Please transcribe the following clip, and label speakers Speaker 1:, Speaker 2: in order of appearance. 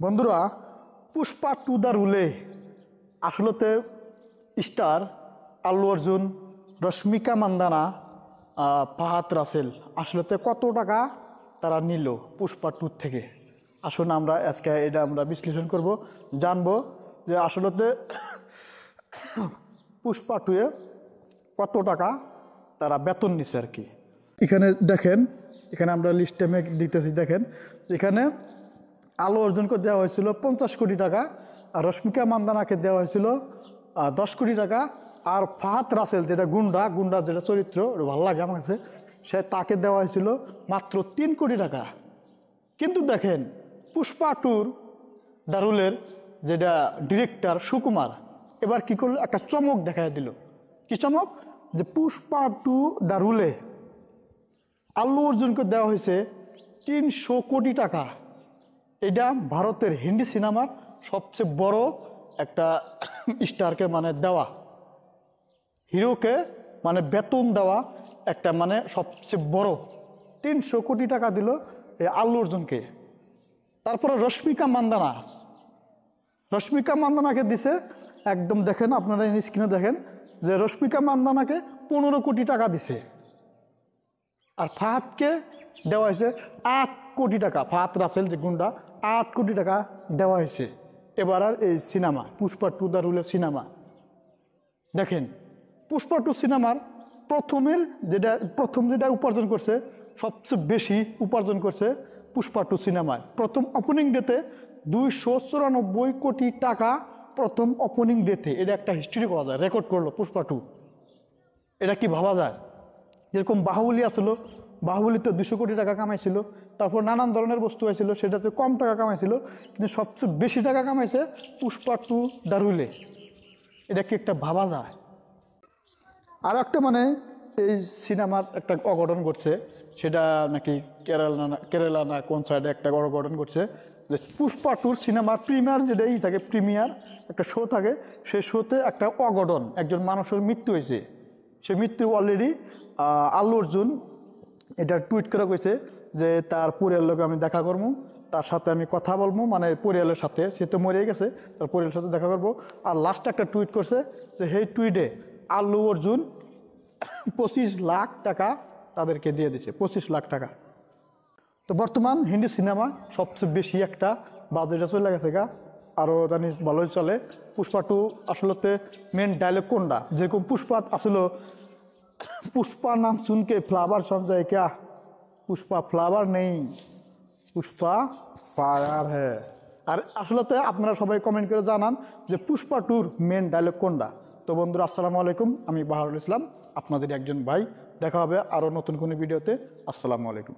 Speaker 1: বন্ধুরা, Pushpa two the রুলে আসলতে স্টার আল্লু অর্জুন, রশ্মিকা মান্দানা, ফাহাদ রাসেল আসলতে কত টাকা তারা নিল পুষ্পা টুর থেকে। আসুন আমরা আজকে এটা আমরা বিশ্লেষণ করব, জানবো যে আসলতে পুষ্পা টুয়ে কত টাকা তারা বেতন নিছে আর কি। এখানে দেখেন, এখানে আমরা লিস্টে দিতেছি, দেখেন এখানে আল্লু অর্জুনকে দেওয়া হয়েছিল 50 কোটি টাকা, আর রশ্মিকা মান্দানাকে দেওয়া হয়েছিল 10 কোটি টাকা, আর ফাহাদ রাসেল যেটা গুন্ডা যেটা চরিত্র ভালো লাগে আমার কাছে, তাকে দেওয়া হয়েছিল মাত্র 3 কোটি টাকা। কিন্তু দেখেন পুষ্পা টুর দারুলের যেটা ডিরেক্টর সুকুমার এবার কি করলো, একটা চমক দেখায় দিল। কি চমক? যে পুষ্পা টু দারুলে আল্লু অর্জুনকে দেওয়া হয়েছে 300 কোটি টাকা। এটা ভারতের হিন্দি সিনেমার সবচেয়ে বড় একটা স্টারকে মানে দেওয়া, হিরোকে মানে বেতন দেওয়া একটা মানে সবচেয়ে বড় 300 কোটি টাকা দিল এই আল্লু অর্জুনকে। তারপরে রশ্মিকা মান্দানাকে দিছে একদম, দেখেন আপনারা স্ক্রিনে দেখেন যে রশ্মিকা মান্দানাকে 15 কোটি টাকা দিছে, আর ফাহাদকে দেওয়া হয়েছে 8 কোটি টাকা। ফাহাদ রাসেল যে গুন্ডা, 8 কোটি টাকা দেওয়া হয়েছে এবার। আর এই সিনেমা পুষ্পা টু দ্য রুলের সিনেমা দেখেন, পুষ্পা টু সিনেমার প্রথম যেটা উপার্জন করছে, সবচেয়ে বেশি উপার্জন করছে পুষ্পা টু সিনেমায়। প্রথম ওপেনিং ডেতে 294 কোটি টাকা প্রথম ওপেনিং ডেতে। এটা একটা হিস্ট্রি করা যায়, রেকর্ড করলো পুষ্পা টু। এটা কি ভাবা যায়? যেরকম বাহুবলী আসলো, বাহুবলীতে 200 কোটি টাকা কামাইছিল, তারপর নানান ধরনের বস্তু হয়েছিল, সেটাতে কম টাকা কামাইছিল, কিন্তু সবচেয়ে বেশি টাকা কামাইছে পুষ্পা টু দ্য রুলে। এটা কি একটা ভাবা যায়? আর একটা মানে এই সিনেমার একটা অঘটন ঘটছে, সেটা নাকি কেরালা না কোন সাইডে একটা অঘটন ঘটছে, যে পুষ্পা টুর সিনেমার প্রিমিয়ার যেটা থাকে, প্রিমিয়ার একটা শো থাকে, সেই শোতে একটা অঘটন, একজন মানুষের মৃত্যু হয়েছে। সে মৃত্যু অলরেডি আল্লু অর্জুন এটা টুইট করে কইছে যে তার পরিবারের লোক আমি দেখা করবো, তার সাথে আমি কথা বলবো, মানে পরিবারের সাথে, সে তো মরে গেছে, তার পরিবারের সাথে দেখা করবো। আর লাস্টে একটা টুইট করছে যে সেই টুইটে আল্লু অর্জুন 25 লাখ টাকা তাদেরকে দিয়ে দিছে, 25 লাখ টাকা। তো বর্তমান হিন্দি সিনেমা সবচেয়ে বেশি একটা বাজেটে চলে গেছে গা, আরও জানি ভালোই চলে। পুষ্পা টু আসলতে মেন ডায়লগ কোনটা, যেরকম পুষ্পা আসলো পুষ্পা নাম শুনকে ফ্লাवर समझाए क्या, पुष्पा फ्लावर नहीं पुष्पा फायर है। আর আসলতে আপনারা সবাই কমেন্ট করে জানান যে পুষ্পা টুর মেন ডায়লগ কোনটা। তো বন্ধুরা, আসসালামু আলাইকুম, আমি বাহারুল ইসলাম, আপনাদের একজন ভাই। দেখা হবে আরও নতুন কোনো ভিডিওতে। আসসালামু আলাইকুম।